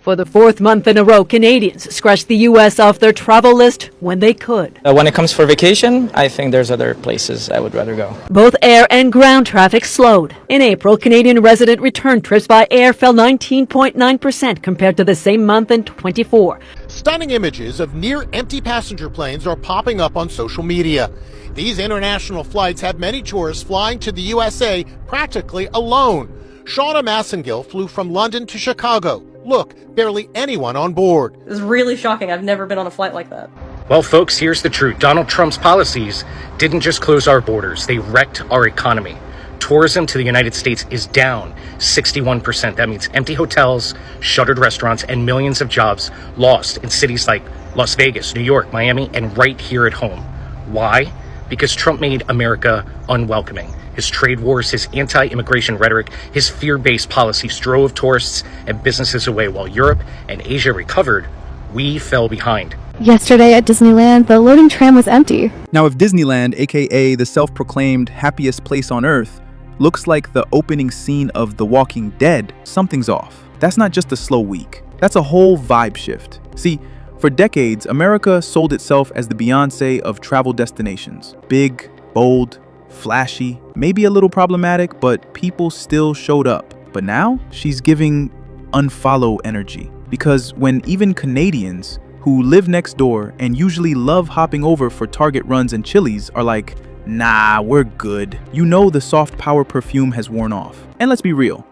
For the fourth month in a row, Canadians scratched the U.S. off their travel list when they could. When it comes for vacation, I think there's other places I would rather go. Both air and ground traffic slowed. In April, Canadian resident return trips by air fell 19.9% compared to the same month in 24. Stunning images of near-empty passenger planes are popping up on social media. These international flights have many tourists flying to the USA practically alone. Shauna Massengill flew from London to Chicago. Look, barely anyone on board. It was really shocking. I've never been on a flight like that. Well, folks, here's the truth. Donald Trump's policies didn't just close our borders. They wrecked our economy. Tourism to the United States is down 61%. That means empty hotels, shuttered restaurants, and millions of jobs lost in cities like Las Vegas, New York, Miami, and right here at home. Why? Because Trump made America unwelcoming. His trade wars, his anti-immigration rhetoric, his fear-based policies drove tourists and businesses away. While Europe and Asia recovered, we fell behind. Yesterday at Disneyland, the loading tram was empty. Now, if Disneyland, aka the self-proclaimed happiest place on earth, looks like the opening scene of The Walking Dead, something's off. That's not just a slow week. That's a whole vibe shift. See, for decades, America sold itself as the Beyoncé of travel destinations. Big, bold, flashy, maybe a little problematic, but people still showed up. But now, she's giving unfollow energy. Because when even Canadians, who live next door and usually love hopping over for Target runs and Chili's, are like, nah, we're good. You know the soft power perfume has worn off. And let's be real,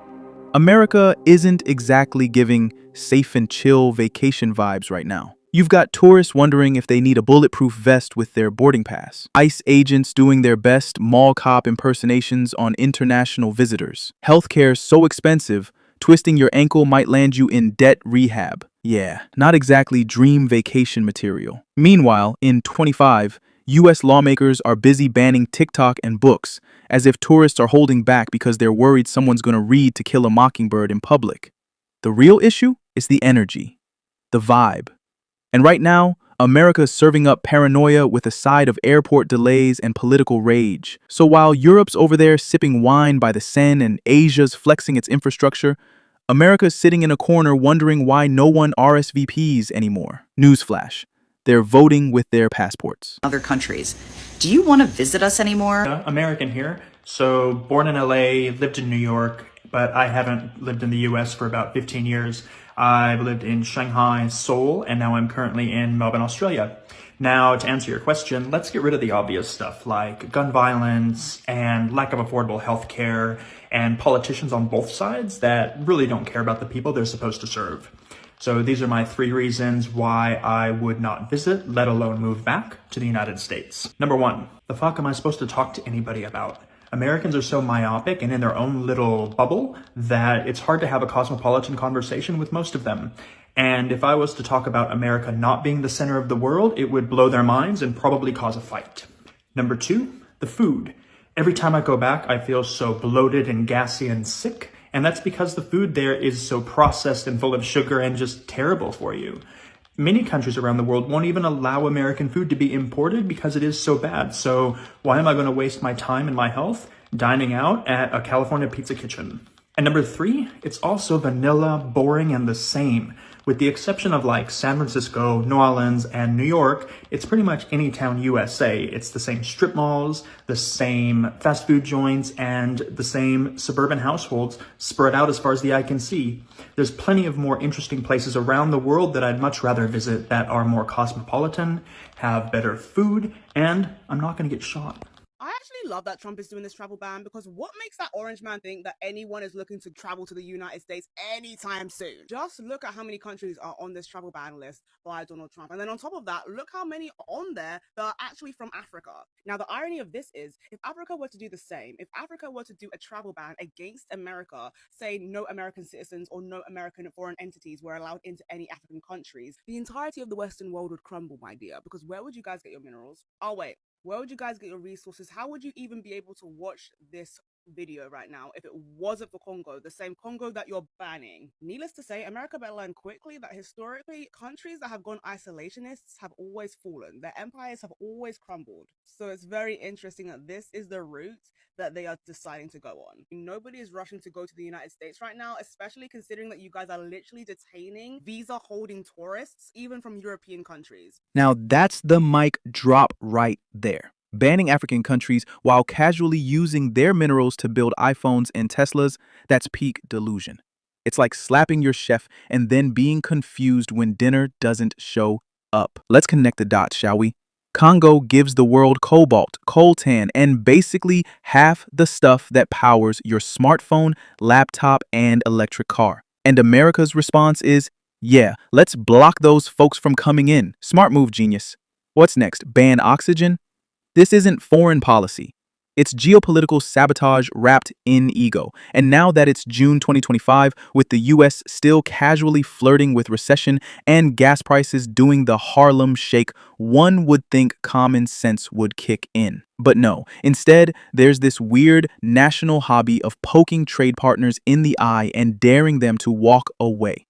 America isn't exactly giving safe and chill vacation vibes right now. You've got tourists wondering if they need a bulletproof vest with their boarding pass. ICE agents doing their best mall cop impersonations on international visitors. Healthcare's so expensive, twisting your ankle might land you in debt rehab. Yeah, not exactly dream vacation material. Meanwhile, in 25, US lawmakers are busy banning TikTok and books, as if tourists are holding back because they're worried someone's gonna read To Kill a Mockingbird in public. The real issue is the energy, the vibe. And right now, America's serving up paranoia with a side of airport delays and political rage. So while Europe's over there sipping wine by the Seine and Asia's flexing its infrastructure, America's sitting in a corner wondering why no one RSVPs anymore. Newsflash, they're voting with their passports. Other countries. Do you want to visit us anymore? American here. So born in LA, lived in New York, but I haven't lived in the US for about 15 years. I've lived in Shanghai, Seoul, and now I'm currently in Melbourne, Australia. Now, to answer your question, let's get rid of the obvious stuff like gun violence and lack of affordable healthcare and politicians on both sides that really don't care about the people they're supposed to serve. So these are my 3 reasons why I would not visit, let alone move back to the United States. Number 1, the fuck am I supposed to talk to anybody about? Americans are so myopic and in their own little bubble that it's hard to have a cosmopolitan conversation with most of them. And if I was to talk about America not being the center of the world, it would blow their minds and probably cause a fight. Number 2, the food. Every time I go back, I feel so bloated and gassy and sick. And that's because the food there is so processed and full of sugar and just terrible for you. Many countries around the world won't even allow American food to be imported because it is so bad. So why am I going to waste my time and my health dining out at a California pizza kitchen? And number 3, it's also vanilla, boring, and the same. With the exception of like San Francisco, New Orleans, and New York, it's pretty much any town USA. It's the same strip malls, the same fast food joints, and the same suburban households spread out as far as the eye can see. There's plenty of more interesting places around the world that I'd much rather visit that are more cosmopolitan, have better food, and I'm not going to get shot. I actually love that Trump is doing this travel ban, because what makes that orange man think that anyone is looking to travel to the United States anytime soon? Just look at how many countries are on this travel ban list by Donald Trump. And then on top of that, look how many are on there that are actually from Africa. Now, the irony of this is, if Africa were to do the same, if Africa were to do a travel ban against America, saying no American citizens or no American foreign entities were allowed into any African countries, the entirety of the Western world would crumble, my dear, because where would you guys get your minerals? Oh, wait. Where would you guys get your resources? How would you even be able to watch this video right now if it wasn't for Congo, the same Congo that you're banning. Needless to say, America better learn quickly that historically, countries that have gone isolationists have always fallen. Their empires have always crumbled. So it's very interesting that this is the route that they are deciding to go on. Nobody is rushing to go to the United States right now, especially considering that you guys are literally detaining visa-holding tourists, even from European countries. Now that's the mic drop right there. Banning African countries while casually using their minerals to build iPhones and Teslas, that's peak delusion. It's like slapping your chef and then being confused when dinner doesn't show up. Let's connect the dots, shall we? Congo gives the world cobalt, coltan, and basically half the stuff that powers your smartphone, laptop, and electric car. And America's response is, yeah, let's block those folks from coming in. Smart move, genius. What's next? Ban oxygen? This isn't foreign policy. It's geopolitical sabotage wrapped in ego. And now that it's June 2025, with the US still casually flirting with recession and gas prices doing the Harlem Shake, one would think common sense would kick in. But no, instead, there's this weird national hobby of poking trade partners in the eye and daring them to walk away.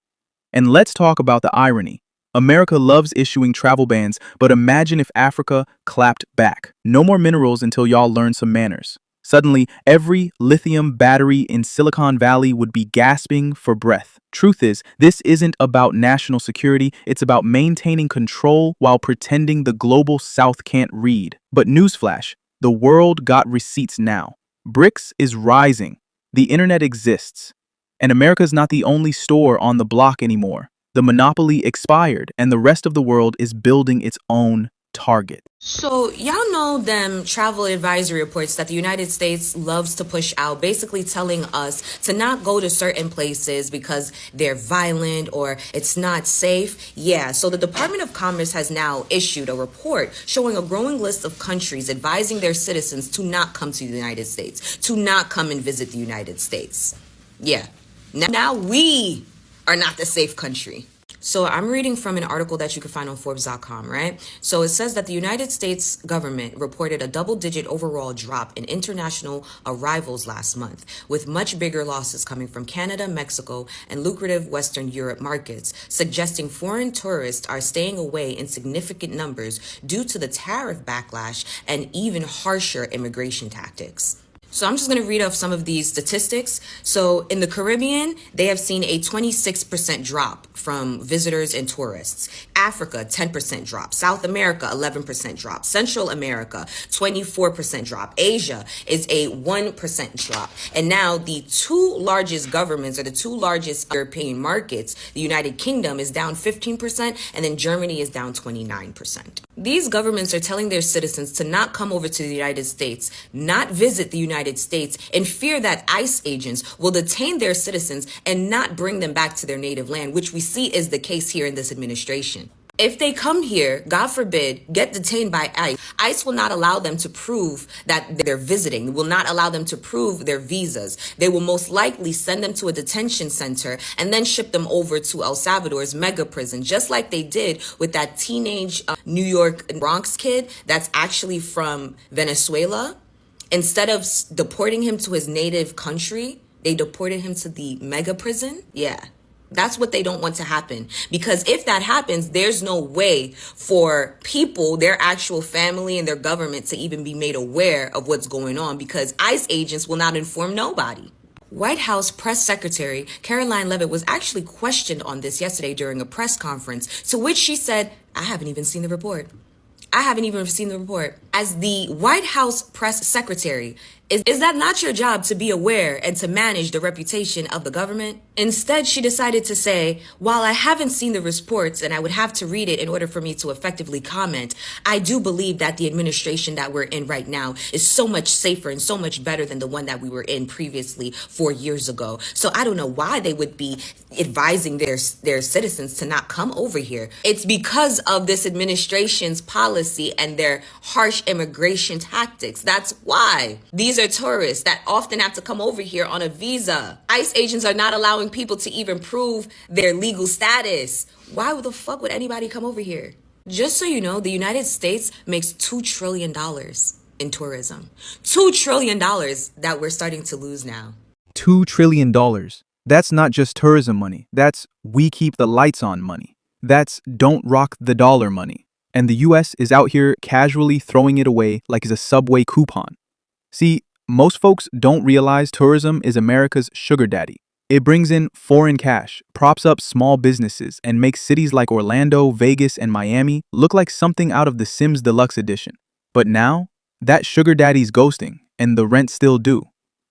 And let's talk about the irony. America loves issuing travel bans, but imagine if Africa clapped back. No more minerals until y'all learn some manners. Suddenly, every lithium battery in Silicon Valley would be gasping for breath. Truth is, this isn't about national security, it's about maintaining control while pretending the global south can't read. But newsflash, the world got receipts now. BRICS is rising. The internet exists. And America's not the only store on the block anymore. The monopoly expired, and the rest of the world is building its own target. So y'all know them travel advisory reports that the United States loves to push out, basically telling us to not go to certain places because they're violent or it's not safe. Yeah, so the Department of Commerce has now issued a report showing a growing list of countries advising their citizens to not come to the United States, to not come and visit the United States. Yeah, now we are not the safe country. So I'm reading from an article that you can find on Forbes.com, right? So it says that the United States government reported a double-digit overall drop in international arrivals last month, with much bigger losses coming from Canada, Mexico, and lucrative Western Europe markets, suggesting foreign tourists are staying away in significant numbers due to the tariff backlash and even harsher immigration tactics. So I'm just going to read off some of these statistics. So in the Caribbean, they have seen a 26% drop from visitors and tourists. Africa, 10% drop. South America, 11% drop. Central America, 24% drop. Asia is a 1% drop. And now the two largest governments, or the two largest European markets, the United Kingdom is down 15%, and then Germany is down 29%. These governments are telling their citizens to not come over to the United States, not visit the United States, in fear that ICE agents will detain their citizens and not bring them back to their native land, which we see is the case here in this administration. If they come here, God forbid, get detained by ICE, ICE will not allow them to prove that they're visiting, will not allow them to prove their visas. They will most likely send them to a detention center and then ship them over to El Salvador's mega prison, just like they did with that teenage New York Bronx kid that's actually from Venezuela. Instead of deporting him to his native country, they deported him to the mega prison. Yeah. That's what they don't want to happen, because if that happens, there's no way for people, their actual family and their government to even be made aware of what's going on, because ICE agents will not inform nobody. White House Press Secretary Caroline Leavitt was actually questioned on this yesterday during a press conference, to which she said, I haven't even seen the report. I haven't even seen the report. As the White House press secretary, is that not your job to be aware and to manage the reputation of the government? Instead, she decided to say, while I haven't seen the reports and I would have to read it in order for me to effectively comment, I do believe that the administration that we're in right now is so much safer and so much better than the one that we were in previously 4 years ago. So I don't know why they would be advising their citizens to not come over here. It's because of this administration's policy and their harsh immigration tactics. That's why. These are tourists that often have to come over here on a visa. ICE agents are not allowing people to even prove their legal status. Why the fuck would anybody come over here? Just so you know, the United States makes $2 trillion in tourism. $2 trillion that we're starting to lose now. $2 trillion. That's not just tourism money. That's we keep the lights on money. That's don't rock the dollar money. And the US is out here casually throwing it away like it's a Subway coupon. See, most folks don't realize tourism is America's sugar daddy. It brings in foreign cash, props up small businesses, and makes cities like Orlando, Vegas, and Miami look like something out of the Sims Deluxe Edition. But now, that sugar daddy's ghosting, and the rent still due.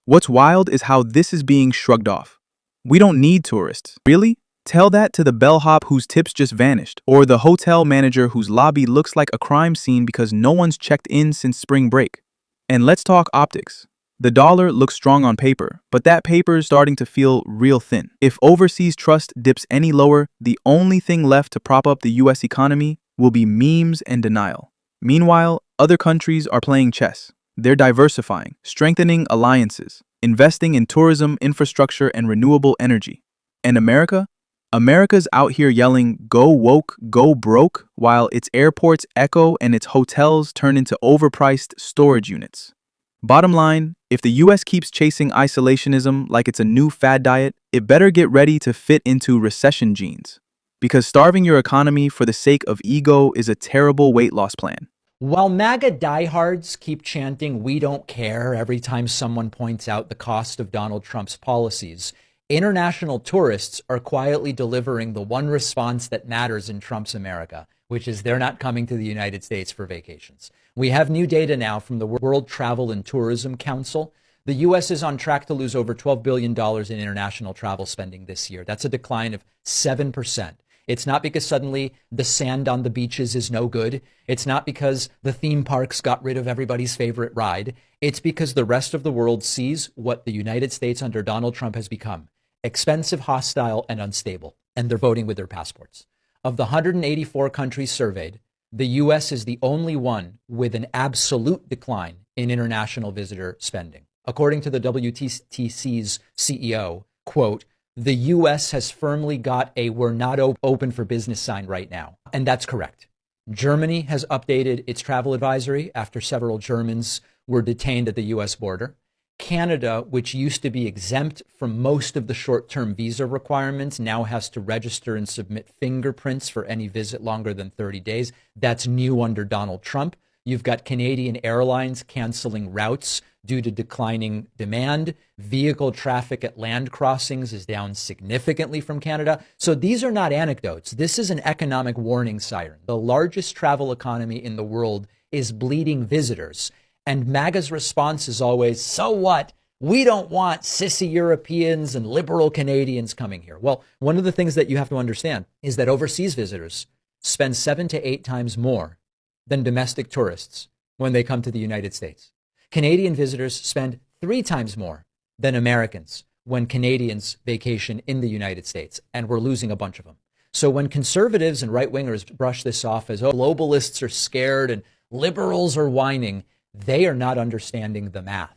What's wild is how this is being shrugged off. We don't need tourists. Really? Tell that to the bellhop whose tips just vanished, or the hotel manager whose lobby looks like a crime scene because no one's checked in since spring break. And let's talk optics. The dollar looks strong on paper, but that paper is starting to feel real thin. If overseas trust dips any lower, the only thing left to prop up the US economy will be memes and denial. Meanwhile, other countries are playing chess. They're diversifying, strengthening alliances, investing in tourism, infrastructure, and renewable energy. And America? America's out here yelling, go woke, go broke, while its airports echo and its hotels turn into overpriced storage units. Bottom line, if the US keeps chasing isolationism like it's a new fad diet, it better get ready to fit into recession jeans. Because starving your economy for the sake of ego is a terrible weight loss plan. While MAGA diehards keep chanting, "We don't care," every time someone points out the cost of Donald Trump's policies, international tourists are quietly delivering the one response that matters in Trump's America, which is they're not coming to the United States for vacations. We have new data now from the World Travel and Tourism Council. The U.S. is on track to lose over $12 billion in international travel spending this year. That's a decline of 7%. It's not because suddenly the sand on the beaches is no good. It's not because the theme parks got rid of everybody's favorite ride. It's because the rest of the world sees what the United States under Donald Trump has become: expensive, hostile, and unstable. And they're voting with their passports. Of the 184 countries surveyed, the U.S. is the only one with an absolute decline in international visitor spending. According to the WTTC's CEO, quote, "The U.S. has firmly got a 'we're not open for business' sign right now." And that's correct. Germany has updated its travel advisory after several Germans were detained at the U.S. border. Canada, which used to be exempt from most of the short-term visa requirements, now has to register and submit fingerprints for any visit longer than 30 days. That's new under Donald Trump. You've got Canadian Airlines canceling routes due to declining demand. Vehicle traffic at land crossings is down significantly from Canada. So these are not anecdotes. This is an economic warning siren. The largest travel economy in the world is bleeding visitors. And MAGA's response is always, so what? We don't want sissy Europeans and liberal Canadians coming here. Well, one of the things that you have to understand is that overseas visitors spend 7 to 8 times more than domestic tourists when they come to the United States. Canadian visitors spend 3 times more than Americans when Canadians vacation in the United States, and we're losing a bunch of them. So when conservatives and right-wingers brush this off as, oh, globalists are scared and liberals are whining, they are not understanding the math.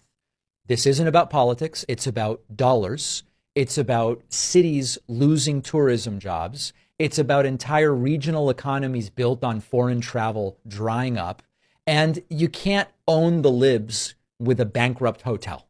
This isn't about politics. It's about dollars. It's about cities losing tourism jobs. It's about entire regional economies built on foreign travel drying up. And you can't own the libs with a bankrupt hotel.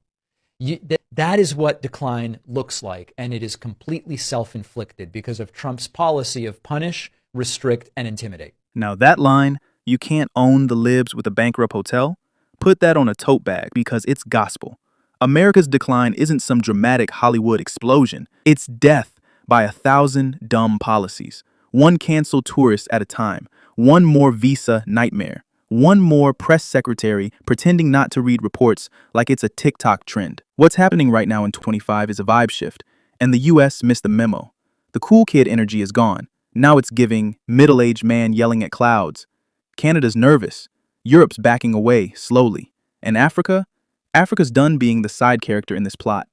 That is what decline looks like. And it is completely self-inflicted because of Trump's policy of punish, restrict, and intimidate. Now that line, "you can't own the libs with a bankrupt hotel," put that on a tote bag because it's gospel. America's decline isn't some dramatic Hollywood explosion. It's death by 1,000 dumb policies. One canceled tourist at a time. One more visa nightmare. One more press secretary pretending not to read reports like it's a TikTok trend. What's happening right now in 2025 is a vibe shift, and the US missed the memo. The cool kid energy is gone. Now it's giving middle-aged man yelling at clouds. Canada's nervous. Europe's backing away slowly. And Africa's done being the side character in this plot.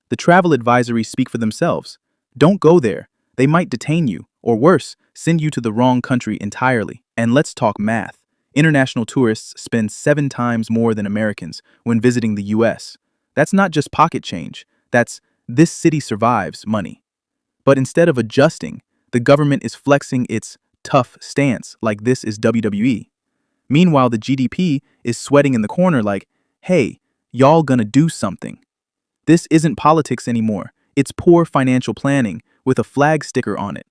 The travel advisories speak for themselves. Don't go there. They might detain you, or worse, send you to the wrong country entirely. And let's talk math. International tourists spend 7 times more than Americans when visiting the US. That's not just pocket change. That's "this city survives" money. But instead of adjusting, the government is flexing its tough stance like this is WWE. Meanwhile, the GDP is sweating in the corner like, hey, y'all gonna do something. This isn't politics anymore. It's poor financial planning with a flag sticker on it.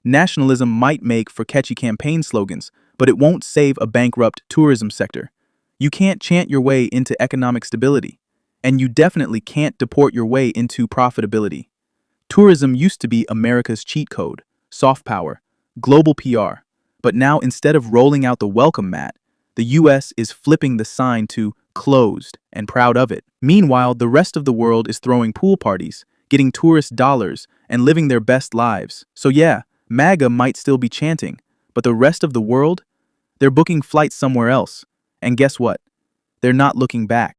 Nationalism might make for catchy campaign slogans, but it won't save a bankrupt tourism sector. You can't chant your way into economic stability, and you definitely can't deport your way into profitability. Tourism used to be America's cheat code, soft power, global PR, but now instead of rolling out the welcome mat, the US is flipping the sign to closed and proud of it. Meanwhile, the rest of the world is throwing pool parties, getting tourist dollars, and living their best lives. So yeah, MAGA might still be chanting, but the rest of the world, they're booking flights somewhere else. And guess what? They're not looking back.